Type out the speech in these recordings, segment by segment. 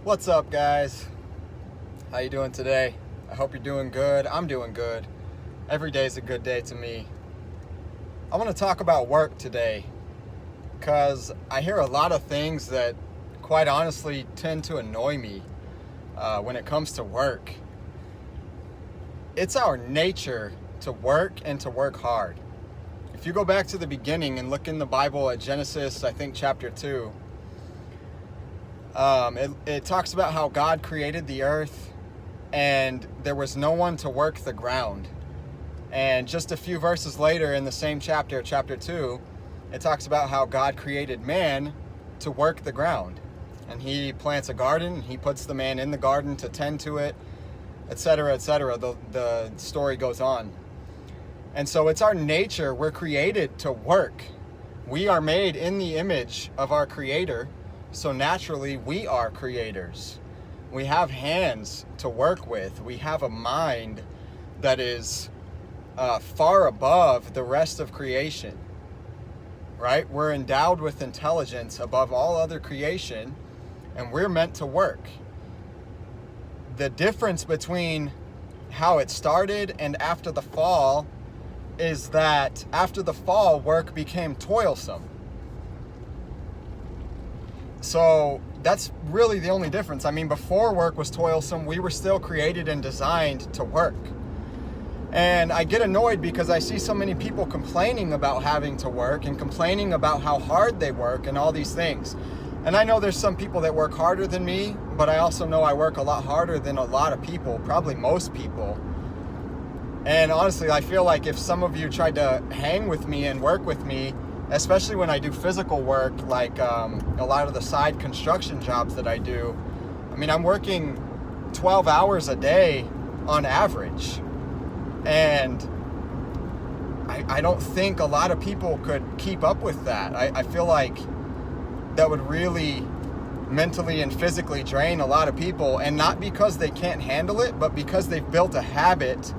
What's up, guys? How you doing today? I hope you're doing good. I'm doing good. Every day is a good day to me. I want to talk about work today because I hear a lot of things that quite honestly tend to annoy me when it comes to work. It's our nature to work and to work hard. If you go back to the beginning and look in the Bible at Genesis, I think chapter 2, it talks about how God created the earth and there was no one to work the ground. And just a few verses later in the same chapter, chapter 2, it talks about how God created man to work the ground. And he plants a garden, and he puts the man in the garden to tend to it, etc., etc. The story goes on. And so it's our nature. We're created to work. We are made in the image of our Creator. So naturally, we are creators. We have hands to work with. We have a mind that is far above the rest of creation, right? We're endowed with intelligence above all other creation, and we're meant to work. The difference between how it started and after the fall is that after the fall, work became toilsome. So that's really the only difference. I mean, before work was toilsome, we were still created and designed to work. And I get annoyed because I see so many people complaining about having to work and complaining about how hard they work and all these things. And I know there's some people that work harder than me, but I also know I work a lot harder than a lot of people, probably most people. And honestly, I feel like if some of you tried to hang with me and work with me, especially when I do physical work, like a lot of the side construction jobs that I do, I mean, I'm working 12 hours a day on average. And I don't think a lot of people could keep up with that. I feel like that would really mentally and physically drain a lot of people, and not because they can't handle it, but because they've built a habit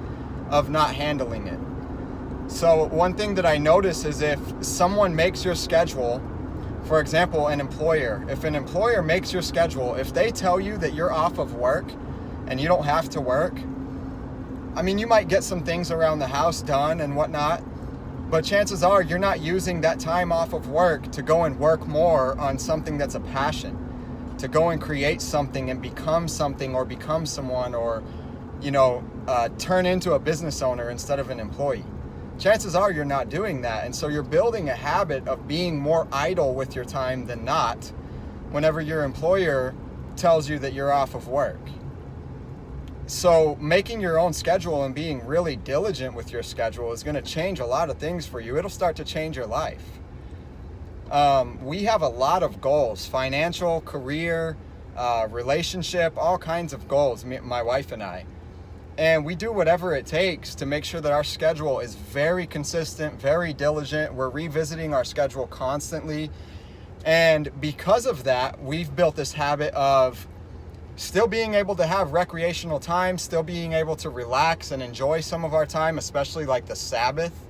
of not handling it. So one thing that I notice is if someone makes your schedule, for example, an employer, if an employer makes your schedule, if they tell you that you're off of work and you don't have to work, I mean, you might get some things around the house done and whatnot, but chances are you're not using that time off of work to go and work more on something that's a passion, to go and create something and become something or become someone, or, turn into a business owner instead of an employee. Chances are you're not doing that. And so you're building a habit of being more idle with your time than not whenever your employer tells you that you're off of work. So making your own schedule and being really diligent with your schedule is going to change a lot of things for you. It'll start to change your life. We have a lot of goals: financial, career, relationship, all kinds of goals, my wife and I. And we do whatever it takes to make sure that our schedule is very consistent, very diligent. We're revisiting our schedule constantly. And because of that, we've built this habit of still being able to have recreational time, still being able to relax and enjoy some of our time, especially like the Sabbath.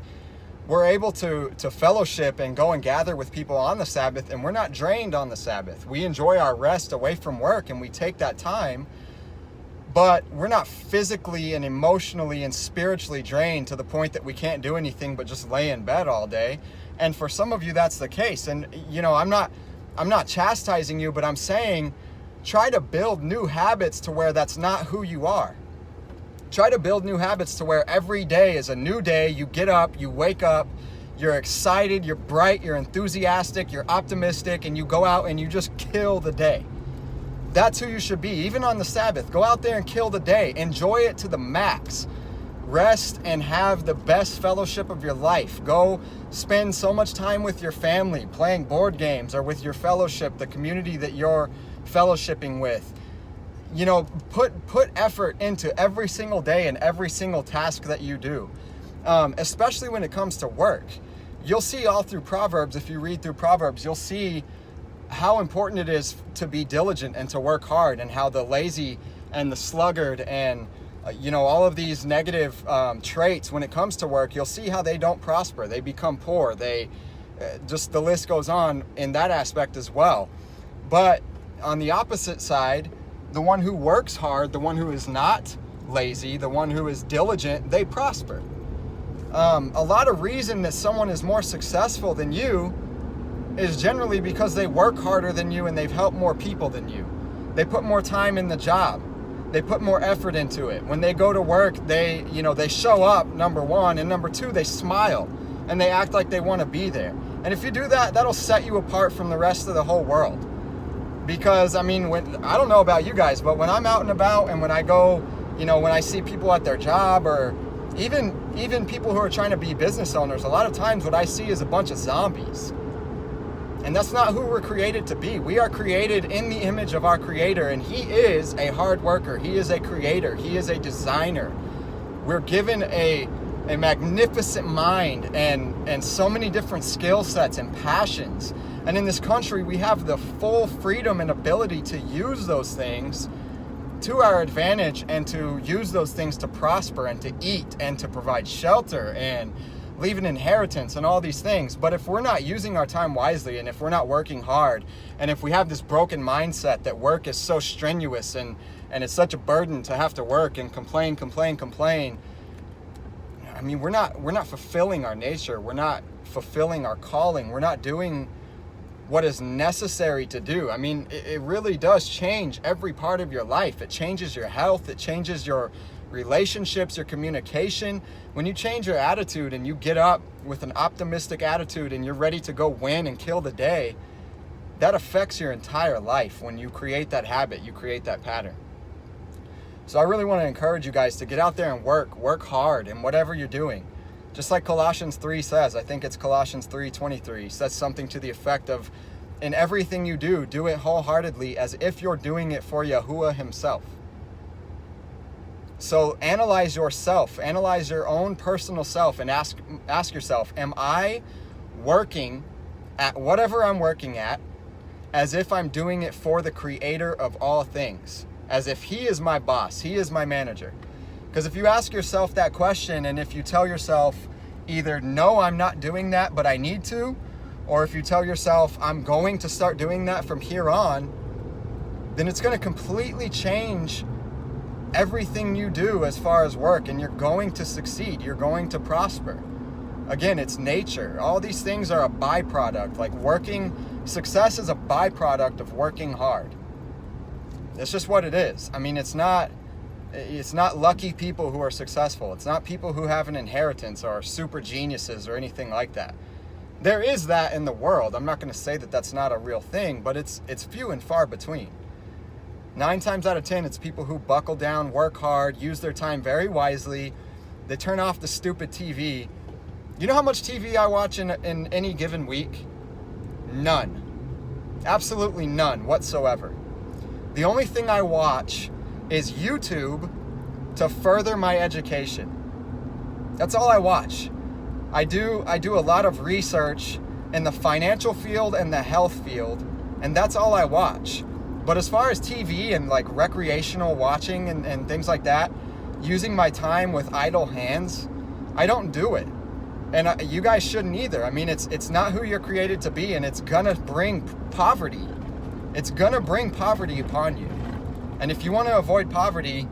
We're able to fellowship and go and gather with people on the Sabbath, and we're not drained on the Sabbath. We enjoy our rest away from work, and we take that time. But we're not physically and emotionally and spiritually drained to the point that we can't do anything but just lay in bed all day. And for some of you, that's the case. And, I'm not chastising you, but I'm saying try to build new habits to where that's not who you are. Try to build new habits to where every day is a new day. You get up, you wake up, you're excited, you're bright, you're enthusiastic, you're optimistic, and you go out and you just kill the day. That's who you should be, even on the Sabbath. Go out there and kill the day. Enjoy it to the max. Rest and have the best fellowship of your life. Go spend so much time with your family, playing board games, or with your fellowship, the community that you're fellowshipping with. Put effort into every single day and every single task that you do, especially when it comes to work. You'll see all through Proverbs, if you read through Proverbs, you'll see how important it is to be diligent and to work hard, and how the lazy and the sluggard and all of these negative traits when it comes to work, you'll see how they don't prosper. They become poor. They just the list goes on in that aspect as well. But on the opposite side, the one who works hard, the one who is not lazy, the one who is diligent, they prosper. A lot of reason that someone is more successful than you is generally because they work harder than you and they've helped more people than you. They put more time in the job. They put more effort into it. When they go to work, they show up, number one, and number two, they smile and they act like they want to be there. And if you do that, that'll set you apart from the rest of the whole world. Because, I mean, I don't know about you guys, but when I'm out and about and when I go, when I see people at their job, or even people who are trying to be business owners, a lot of times what I see is a bunch of zombies. And that's not who we're created to be. We are created in the image of our Creator, and He is a hard worker. He is a creator. He is a designer. We're given a magnificent mind and so many different skill sets and passions. And in this country, we have the full freedom and ability to use those things to our advantage and to use those things to prosper and to eat and to provide shelter and leave an inheritance and all these things. But if we're not using our time wisely, and if we're not working hard, and if we have this broken mindset that work is so strenuous and it's such a burden to have to work and complain, I mean, we're not fulfilling our nature. We're not fulfilling our calling. We're not doing what is necessary to do. I mean, it really does change every part of your life. It changes your health. It changes your relationships, your communication. When you change your attitude and you get up with an optimistic attitude and you're ready to go win and kill the day, that affects your entire life. When you create that habit, you create that pattern. So I really want to encourage you guys to get out there and work hard in whatever you're doing. Just like Colossians 3 says, I think it's Colossians 3:23, says something to the effect of, in everything you do, do it wholeheartedly as if you're doing it for Yahuwah Himself. So analyze yourself, analyze your own personal self, and ask yourself, am I working at whatever I'm working at as if I'm doing it for the Creator of all things? As if He is my boss, He is my manager. Because if you ask yourself that question, and if you tell yourself either, no, I'm not doing that, but I need to, or if you tell yourself, I'm going to start doing that from here on, then it's going to completely change everything you do as far as work, and you're going to succeed. You're going to prosper. Again, it's nature. All these things are a byproduct. Like success is a byproduct of working hard. It's just what it is. I mean, it's not lucky people who are successful. It's not people who have an inheritance or are super geniuses or anything like that. There is that in the world. I'm not going to say that that's not a real thing, but it's few and far between. 9 times out of 10, it's people who buckle down, work hard, use their time very wisely. They turn off the stupid TV. You know how much TV I watch in any given week? None. Absolutely none whatsoever. The only thing I watch is YouTube to further my education. That's all I watch. I do a lot of research in the financial field and the health field, and that's all I watch. But as far as TV and like recreational watching and things like that, using my time with idle hands, I don't do it. And you guys shouldn't either. I mean, it's not who you're created to be, and it's gonna bring poverty. It's gonna bring poverty upon you. And if you want to avoid poverty,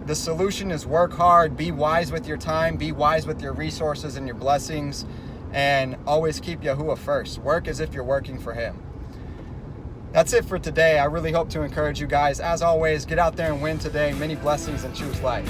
the solution is work hard, be wise with your time, be wise with your resources and your blessings, and always keep Yahuwah first. Work as if you're working for Him. That's it for today. I really hope to encourage you guys. As always, get out there and win today. Many blessings and choose life.